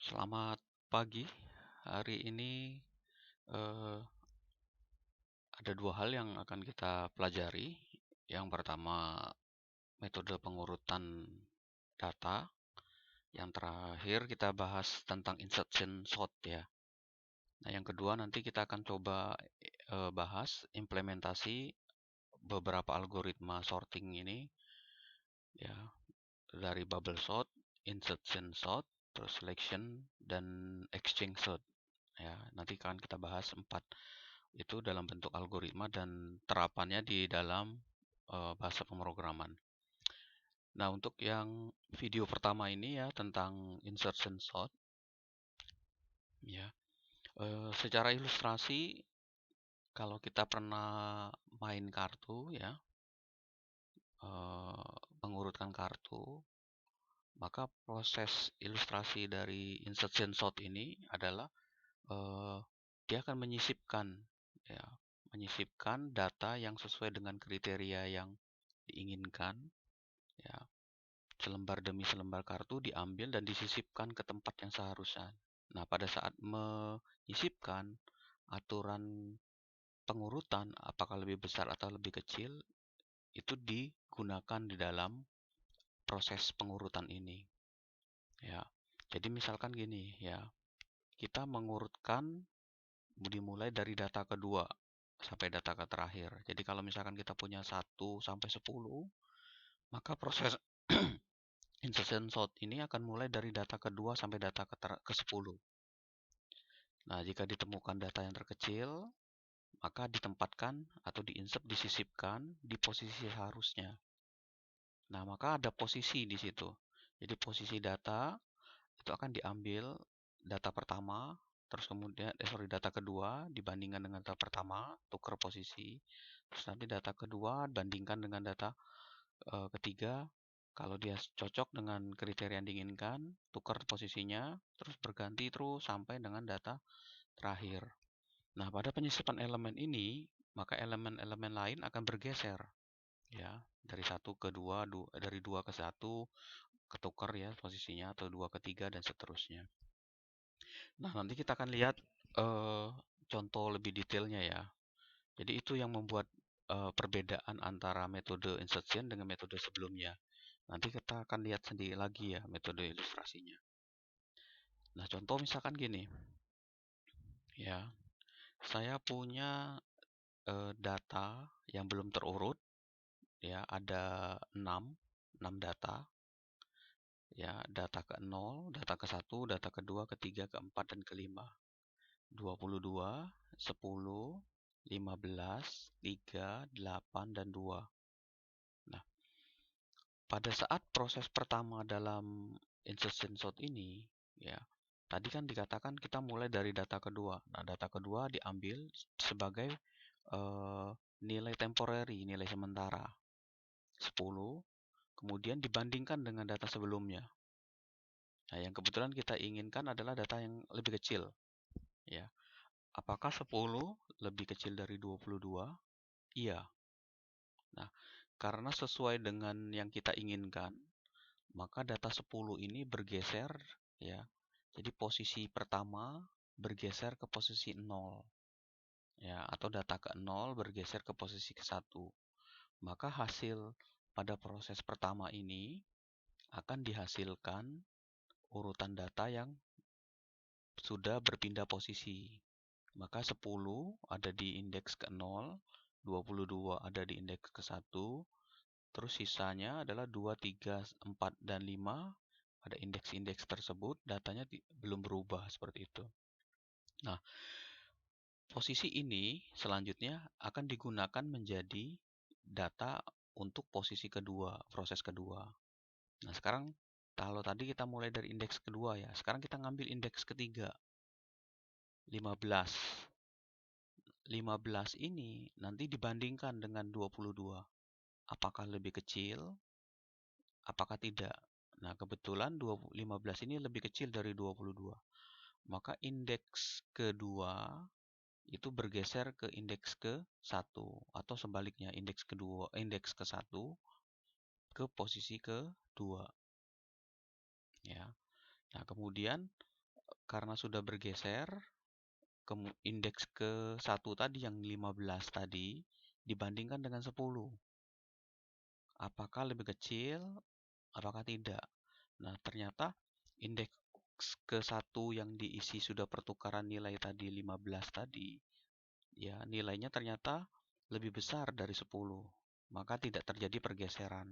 Selamat pagi. Hari ini eh, ada dua hal yang akan kita pelajari. Yang pertama, metode pengurutan data. Yang terakhir, kita bahas tentang insertion sort ya. Nah, yang kedua nanti kita akan coba bahas implementasi beberapa algoritma sorting ini ya, dari bubble sort, insertion sort, terus selection dan exchange sort. Ya, nanti akan kita bahas 4 itu dalam bentuk algoritma dan terapannya di dalam bahasa pemrograman. Nah, untuk yang video pertama ini ya tentang insertion sort ya. Secara ilustrasi, kalau kita pernah main kartu ya, mengurutkan kartu, maka proses ilustrasi dari insertion sort ini adalah dia akan menyisipkan ya, menyisipkan data yang sesuai dengan kriteria yang diinginkan ya. Selembar demi selembar kartu diambil dan disisipkan ke tempat yang seharusnya. Nah, pada saat menyisipkan, aturan pengurutan apakah lebih besar atau lebih kecil itu digunakan di dalam proses pengurutan ini ya. Jadi misalkan gini ya, kita mengurutkan dimulai dari data kedua sampai data ke terakhir. Jadi kalau misalkan kita punya 1 sampai 10, maka proses insertion sort ini akan mulai dari data kedua sampai data ke 10. Nah, jika ditemukan data yang terkecil, maka ditempatkan atau diinsert, disisipkan di posisi seharusnya. Nah, maka ada posisi di situ. Jadi posisi data itu akan diambil data pertama, terus kemudian data kedua dibandingkan dengan data pertama, tukar posisi. Terus nanti data kedua bandingkan dengan data ketiga. Kalau dia cocok dengan kriteria yang diinginkan, tukar posisinya, terus berganti terus sampai dengan data terakhir. Nah, pada penyisipan elemen ini, maka elemen-elemen lain akan bergeser ya, dari 1 ke 2, dari 2 ke 1, ketukar ya posisinya, atau 2 ke 3 dan seterusnya. Nah, nanti kita akan lihat contoh lebih detailnya ya. Jadi itu yang membuat perbedaan antara metode insertion dengan metode sebelumnya. Nanti kita akan lihat sendiri lagi ya metode ilustrasinya. Nah, contoh misalkan gini. Ya, saya punya data yang belum terurut ya, ada 6 data. Ya, data ke-0, data ke-1, data ke-2, ke-3, ke-4 dan ke-5. 22, 10, 15, 3, 8 dan 2. Nah, pada saat proses pertama dalam insertion sort ini, ya, tadi kan dikatakan kita mulai dari data kedua. Nah, data kedua diambil sebagai nilai temporary, nilai sementara 10, kemudian dibandingkan dengan data sebelumnya. Nah, yang kebetulan kita inginkan adalah data yang lebih kecil. Ya, apakah 10 lebih kecil dari 22? Iya. Nah, karena sesuai dengan yang kita inginkan, maka data 10 ini bergeser ya. Jadi posisi pertama bergeser ke posisi 0 ya, atau data ke-0 bergeser ke posisi ke-1. Maka hasil pada proses pertama ini akan dihasilkan urutan data yang sudah berpindah posisi. Maka 10 ada di indeks ke-0, 22 ada di indeks ke-1, terus sisanya adalah 2, 3, 4, dan 5 pada indeks-indeks tersebut, datanya belum berubah seperti itu. Nah, posisi ini selanjutnya akan digunakan menjadi data untuk posisi kedua, proses kedua. Nah, sekarang kalau tadi kita mulai dari indeks kedua ya, sekarang kita ngambil indeks ketiga, 15. 15 ini nanti dibandingkan dengan 22. Apakah lebih kecil? Apakah tidak? Nah, kebetulan 15 ini lebih kecil dari 22. Maka indeks kedua itu bergeser ke indeks ke-1 atau sebaliknya indeks kedua, indeks ke-1 ke posisi ke-2. Ya. Nah, kemudian karena sudah bergeser, indeks ke 1 tadi yang 15 tadi dibandingkan dengan 10. Apakah lebih kecil? Apakah tidak? Nah, ternyata indeks ke 1 yang diisi sudah pertukaran nilai tadi 15 tadi, ya nilainya ternyata lebih besar dari 10. Maka tidak terjadi pergeseran.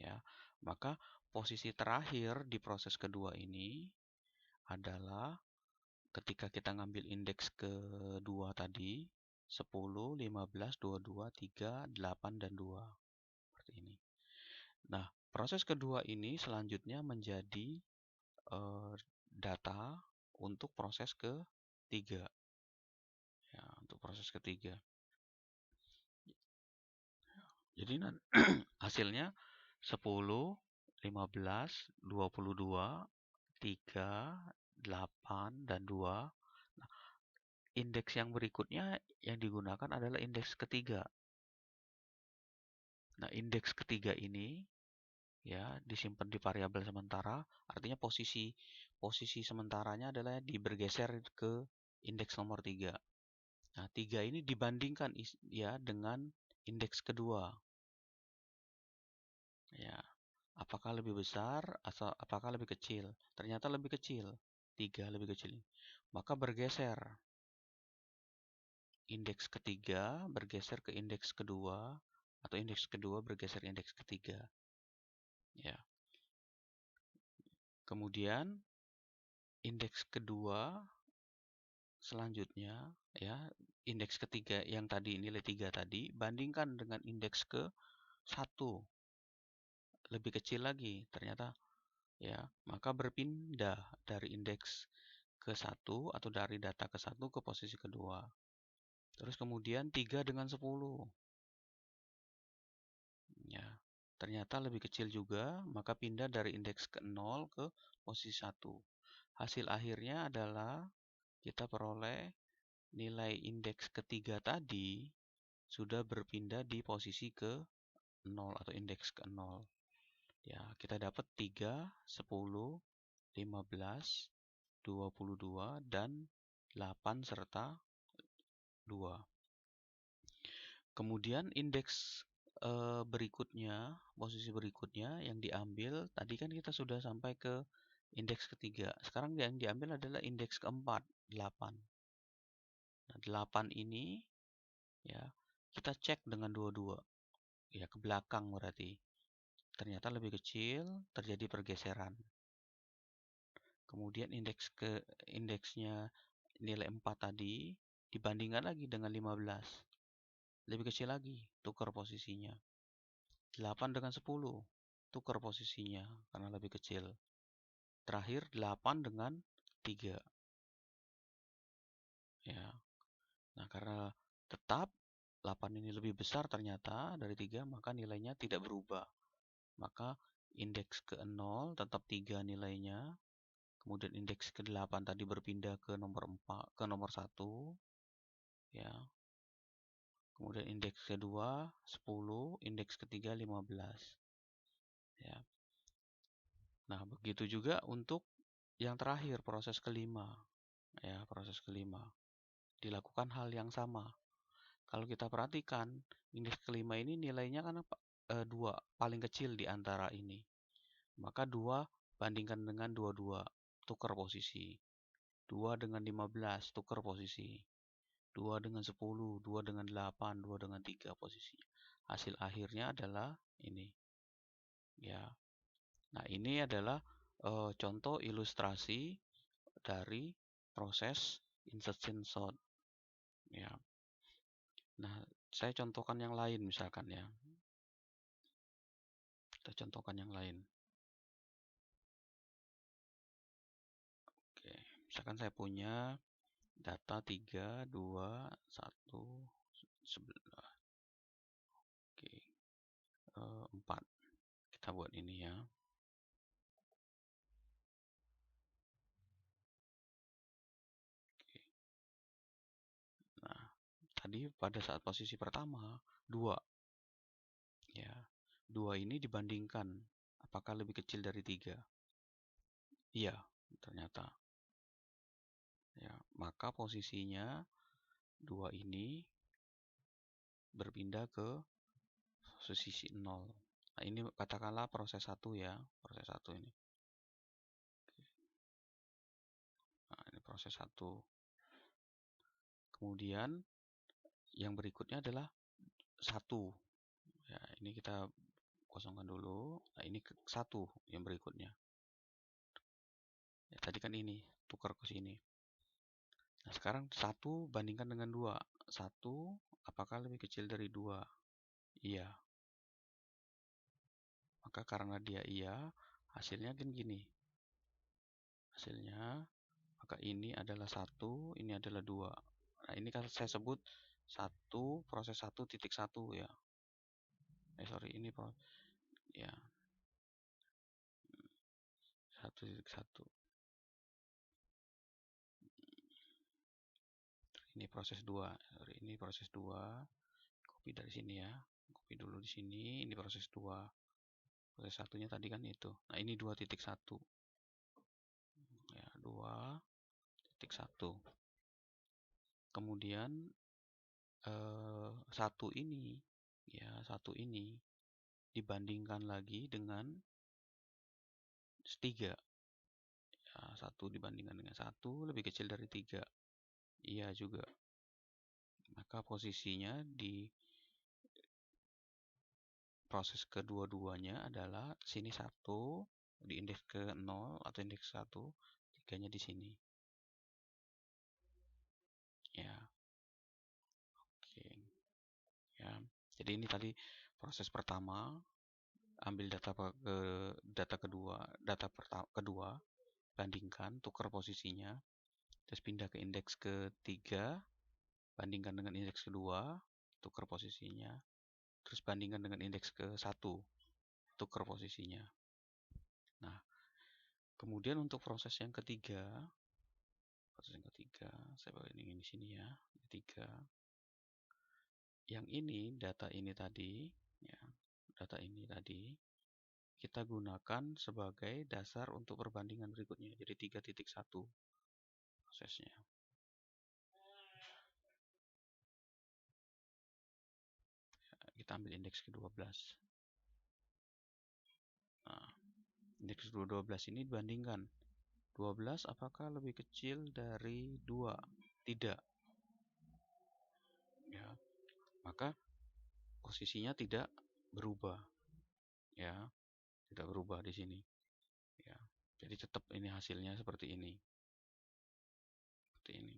Ya, maka posisi terakhir di proses kedua ini adalah ketika kita ngambil indeks kedua tadi, 10, 15, 22, 3, 8, dan 2. Seperti ini. Nah, proses kedua ini selanjutnya menjadi data untuk proses ketiga. Ya, untuk proses ketiga. Jadi hasilnya 10, 15, 22, 3, 8, dan 2. Nah, indeks yang berikutnya yang digunakan adalah indeks ketiga. Nah, indeks ketiga ini ya disimpan di variabel sementara, artinya posisi sementaranya adalah bergeser ke indeks nomor 3. Nah, 3 ini dibandingkan ya dengan indeks kedua. Ya, apakah lebih besar atau apakah lebih kecil? Ternyata lebih kecil. 3 lebih kecil. Maka bergeser. Indeks ketiga bergeser ke indeks kedua, atau indeks kedua bergeser indeks ketiga. Ya. Kemudian indeks kedua selanjutnya, ya, indeks ketiga yang tadi nilai 3 tadi bandingkan dengan indeks ke 1. Lebih kecil lagi ternyata, ya. Maka berpindah dari indeks ke 1 atau dari data ke 1 ke posisi kedua. Terus kemudian 3 dengan 10. Ya, ternyata lebih kecil juga, maka pindah dari indeks ke 0 ke posisi 1. Hasil akhirnya adalah kita peroleh nilai indeks ketiga tadi sudah berpindah di posisi ke 0 atau indeks ke 0. Ya, kita dapat 3, 10, 15, 22, dan 8 serta 2. Kemudian indeks berikutnya, posisi berikutnya yang diambil, tadi kan kita sudah sampai ke indeks ketiga. Sekarang yang diambil adalah indeks keempat, 8. Nah, 8 ini ya kita cek dengan dua-dua. Ya, ke belakang berarti. Ternyata lebih kecil, terjadi pergeseran. Kemudian indeksnya nilai 4 tadi dibandingkan lagi dengan 15. Lebih kecil lagi, tukar posisinya. 8 dengan 10, tukar posisinya karena lebih kecil. Terakhir 8 dengan 3. Ya. Nah, karena tetap 8 ini lebih besar ternyata dari 3, maka nilainya tidak berubah. Maka indeks ke 0 tetap 3 nilainya. Kemudian indeks ke 8 tadi berpindah ke nomor 4, ke nomor 1. Ya. Kemudian indeks kedua 10, indeks ketiga 15. Ya. Nah, begitu juga untuk yang terakhir, proses kelima. Ya, proses kelima. Dilakukan hal yang sama. Kalau kita perhatikan, indeks kelima ini nilainya kan 2, paling kecil di antara ini. Maka 2 bandingkan dengan 22, tukar posisi. 2 dengan 15, tukar posisi. 2 dengan 10, 2 dengan 8, 2 dengan 3 posisi. Hasil akhirnya adalah ini. Ya. Nah, ini adalah contoh ilustrasi dari proses insertion sort. Ya. Nah, saya contohkan yang lain misalkan ya. Kita contohkan yang lain. Oke, misalkan saya punya data 3, 2, 1, 11. Oke, 4. Kita buat ini ya. Oke. Nah, tadi pada saat posisi pertama 2. Ya, 2 ini dibandingkan apakah lebih kecil dari 3? Iya. ternyata. Ya, maka posisinya 2 ini berpindah ke posisi 0. Nah, ini katakanlah proses 1 ya, proses 1 ini. Nah, ini proses 1. Kemudian yang berikutnya adalah 1. Ya, ini kita kosongkan dulu. Nah, ini 1 yang berikutnya. Ya, tadi kan ini tukar ke sini. Nah, sekarang 1 bandingkan dengan 2. 1 apakah lebih kecil dari 2? Iya. Maka karena dia iya, hasilnya kan gini. Hasilnya, maka ini adalah 1, ini adalah 2. Nah, ini kan saya sebut 1, proses 1.1 ya. Sorry, ini ya 1.1. Ini proses 2. Sorry, ini proses 2. Copy dari sini ya. Copy dulu di sini, ini proses 2. Proses satunya tadi kan itu. Nah, ini 2.1. Ya, 2.1. Kemudian 1 ini ya, 1 ini dibandingkan lagi dengan 3. Ya, 1 dibandingkan dengan 1 lebih kecil dari 3. Iya juga. Maka posisinya di proses kedua-duanya adalah sini 1 di indeks ke 0 atau indeks 1, 3-nya di sini. Ya. Oke. Ya. Jadi ini tadi proses pertama, ambil data kedua, bandingkan, tukar posisinya, terus pindah ke indeks ketiga, bandingkan dengan indeks kedua, tukar posisinya, terus bandingkan dengan indeks ke-1, tukar posisinya. Nah, kemudian untuk proses yang ketiga, saya bawa ini di sini ya, ketiga. Yang ini, data ini tadi, ya, data ini tadi, kita gunakan sebagai dasar untuk perbandingan berikutnya. Jadi 3.1 prosesnya. Kita ambil indeks ke-12. Nah, indeks ke-12 ini dibandingkan. 12 apakah lebih kecil dari 2? Tidak. Ya. Maka posisinya tidak berubah. Ya. Tidak berubah di sini. Ya. Jadi tetap ini hasilnya seperti ini. Seperti ini.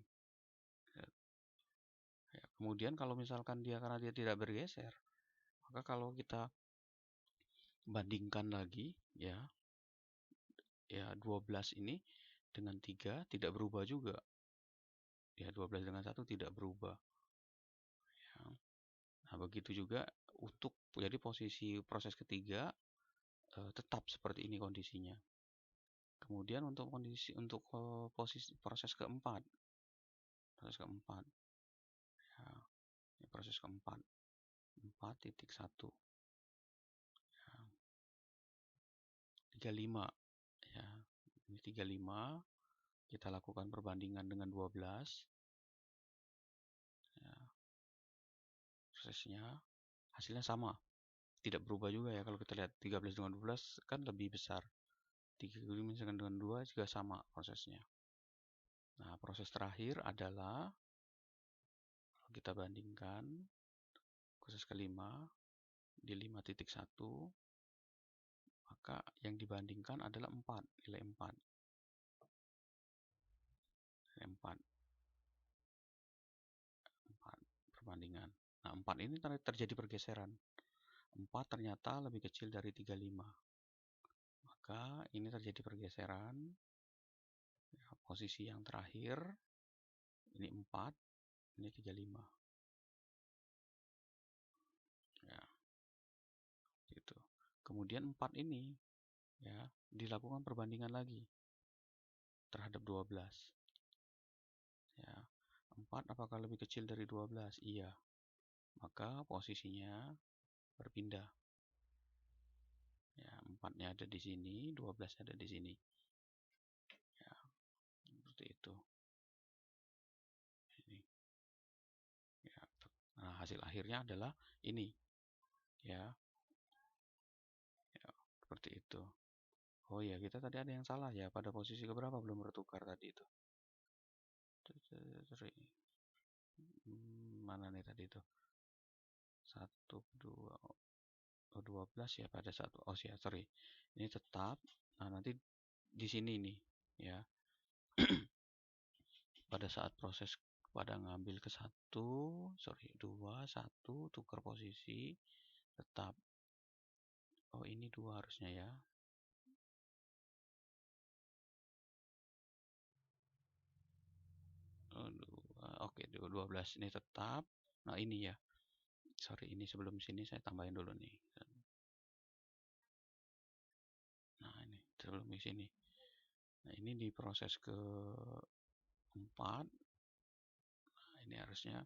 Ya. Kemudian kalau misalkan karena dia tidak bergeser, maka kalau kita bandingkan lagi ya 12 ini dengan 3 tidak berubah juga. Ya 12 dengan 1 tidak berubah. Ya. Nah, begitu juga untuk jadi posisi proses ketiga tetap seperti ini kondisinya. Kemudian untuk posisi proses keempat. Proses keempat. Ya, ini proses keempat. 4.1. Ya. 35. Ya. Ini 35. Kita lakukan perbandingan dengan 12. Ya. Prosesnya hasilnya sama. Tidak berubah juga ya, kalau kita lihat 13 dengan 12 kan lebih besar. 3 misalkan dengan 2 juga sama prosesnya. Nah, proses terakhir adalah kita bandingkan proses kelima di 5.1, maka yang dibandingkan adalah 4, nilai 4. Nilai 4. 4 perbandingan. Nah, 4 ini terjadi pergeseran. 4 ternyata lebih kecil dari 35. Maka ini terjadi pergeseran. Ya, posisi yang terakhir ini 4, ini 35. Ya. Gitu. Kemudian 4 ini ya dilakukan perbandingan lagi terhadap 12. Ya. 4 apakah lebih kecil dari 12? Iya. Maka posisinya berpindah. Ya, 4-nya ada di sini, 12 ada di sini. Ya. hasil akhirnya adalah ini, ya. Ya, seperti itu. Oh ya, kita tadi ada yang salah ya, pada posisi keberapa belum bertukar tadi itu. Mana nih tadi itu? 1, 2, 12 ya pada satu. Oh ya, sorry. Ini tetap. Nah, nanti di sini nih, ya. Pada saat proses pada ngambil ke 2, 1, tukar posisi, tetap. Oh, ini 2 harusnya ya. Oke, 12 ini tetap. Nah, ini ya. Sorry, ini sebelum sini saya tambahin dulu nih. Nah, ini sebelum di sini. Nah, ini di proses ke 4. Nah, ini harusnya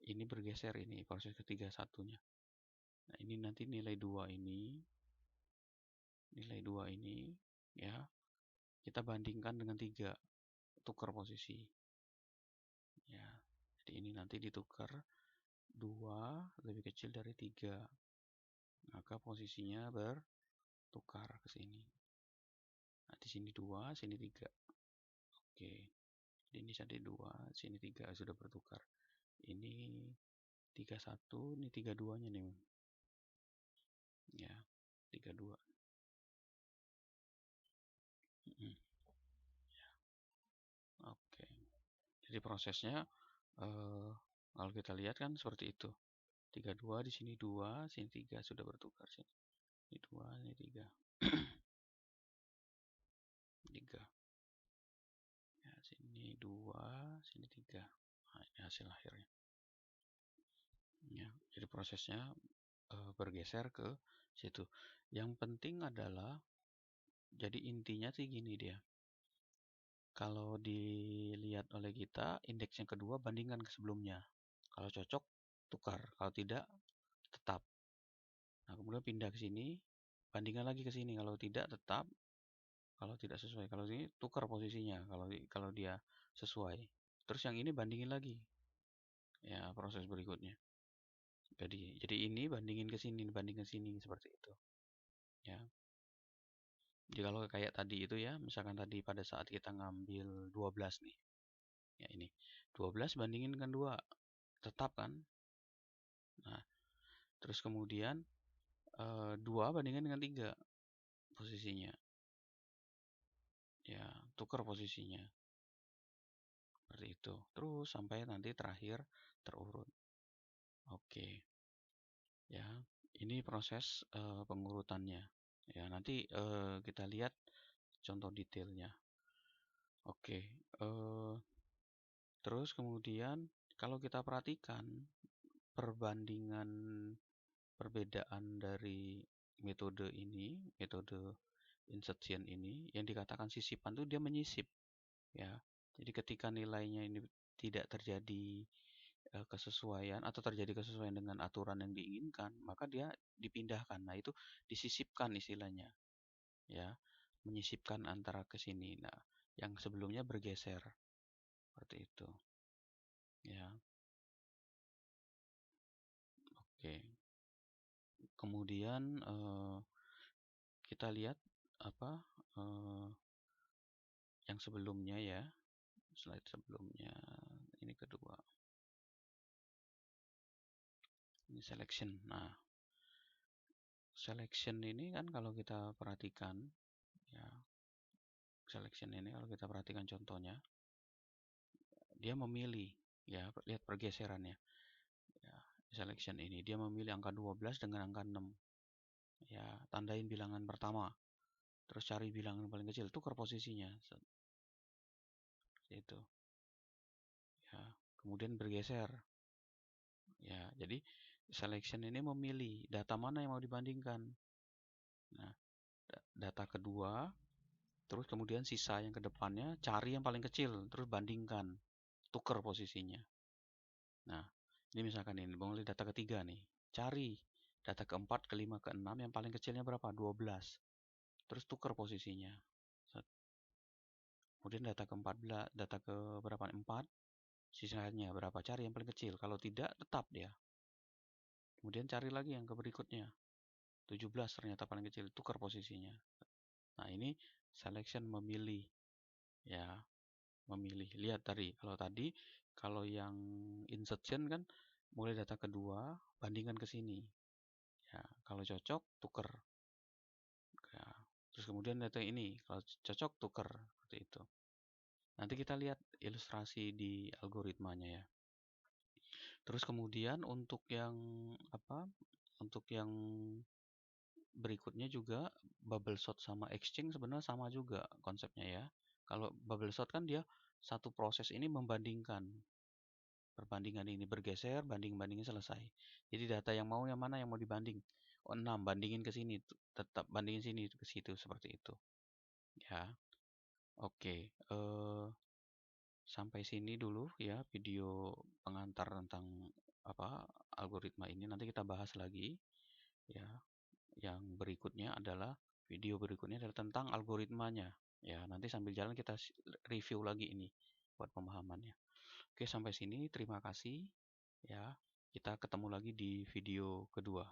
ini bergeser, ini proses ketiga satunya. Nah, ini nanti nilai 2 ini ya, kita bandingkan dengan 3, tukar posisi. Ya, jadi ini nanti ditukar 2 lebih kecil dari 3. Maka posisinya bertukar ke sini. Nah, di sini 2, sini 3. Oke. Jadi ini jadi 2, sini 3 sudah bertukar. Ini 31, ini 32-nya nih. Ya, 32. Ya. Oke. Jadi prosesnya kalau kita lihat kan seperti itu. 32 di sini 2, sini 3 sudah bertukar sini. Ini 2, ini 3. 3. Ya, sini 2, sini 3. Nah, ini hasil akhirnya. Ya, jadi prosesnya bergeser ke situ. Yang penting adalah, jadi intinya sih gini dia. Kalau dilihat oleh kita, indeks yang kedua bandingkan ke sebelumnya. Kalau cocok, tukar. Kalau tidak, tetap. Nah, kemudian pindah ke sini, bandingkan lagi ke sini. Kalau tidak, tetap. Kalau tidak sesuai, kalau ini tukar posisinya. Kalau dia sesuai. Terus yang ini bandingin lagi. Ya, proses berikutnya. Jadi ini bandingin ke sini, bandingin ke sini, seperti itu. Ya. Jadi kalau kayak tadi itu ya, misalkan tadi pada saat kita ngambil 12 nih. Ya, ini 12 bandingin kan 2, tetap kan. Nah, terus kemudian 2 bandingin dengan 3 posisinya. Ya, tukar posisinya. Seperti itu. Terus sampai nanti terakhir terurut. Oke. Ya, ini proses pengurutannya. Ya, nanti kita lihat contoh detailnya. Oke. Terus kemudian kalau kita perhatikan perbedaan dari metode ini, metode insertion ini, yang dikatakan sisipan itu dia menyisip, ya. Jadi ketika nilainya ini tidak terjadi kesesuaian atau terjadi kesesuaian dengan aturan yang diinginkan, maka dia dipindahkan. Nah, itu disisipkan istilahnya, ya, menyisipkan antara ke sini. Nah, yang sebelumnya bergeser seperti itu, ya. Oke. Kemudian kita lihat apa yang sebelumnya ya, slide sebelumnya, ini kedua, ini selection. Nah, selection ini kan kalau kita perhatikan, ya, selection ini kalau kita perhatikan contohnya, dia memilih, ya, lihat pergeserannya, ya, selection ini dia memilih angka 12 dengan angka 6, ya, tandain bilangan pertama, terus cari bilangan paling kecil, tukar posisinya, itu, ya, kemudian bergeser, ya. Jadi selection ini memilih data mana yang mau dibandingkan. Nah, data kedua, terus kemudian sisa yang kedepannya cari yang paling kecil, terus bandingkan, tukar posisinya. Nah, ini misalkan ini mulai data ketiga nih, cari data keempat, kelima, keenam, yang paling kecilnya berapa? 12. Terus tukar posisinya. Kemudian data ke-14, data ke berapa? 4, sisanya berapa? Cari yang paling kecil. Kalau tidak, tetap dia. Kemudian cari lagi yang ke berikutnya. 17 ternyata paling kecil, tukar posisinya. Nah, ini selection memilih ya, memilih. Lihat tadi, kalau yang insertion kan mulai data kedua, bandingkan ke sini. Ya, kalau cocok tuker. Ya. Terus kemudian data ini, kalau cocok tuker seperti itu. Nanti kita lihat ilustrasi di algoritmanya ya. Terus kemudian untuk yang apa? Untuk yang berikutnya juga bubble sort sama exchange sebenarnya sama juga konsepnya ya. Kalau bubble sort kan dia satu proses ini membandingkan. Perbandingan ini bergeser, bandingin selesai. Jadi data yang mana yang mau dibanding. Oh, 6, bandingin ke sini, tetap bandingin sini ke situ seperti itu. Ya. Oke, sampai sini dulu ya video pengantar tentang apa algoritma ini. Nanti kita bahas lagi ya. Yang berikutnya adalah video berikutnya adalah tentang algoritmanya. Ya, nanti sambil jalan kita review lagi ini buat pemahamannya. Oke, sampai sini terima kasih ya. Kita ketemu lagi di video kedua.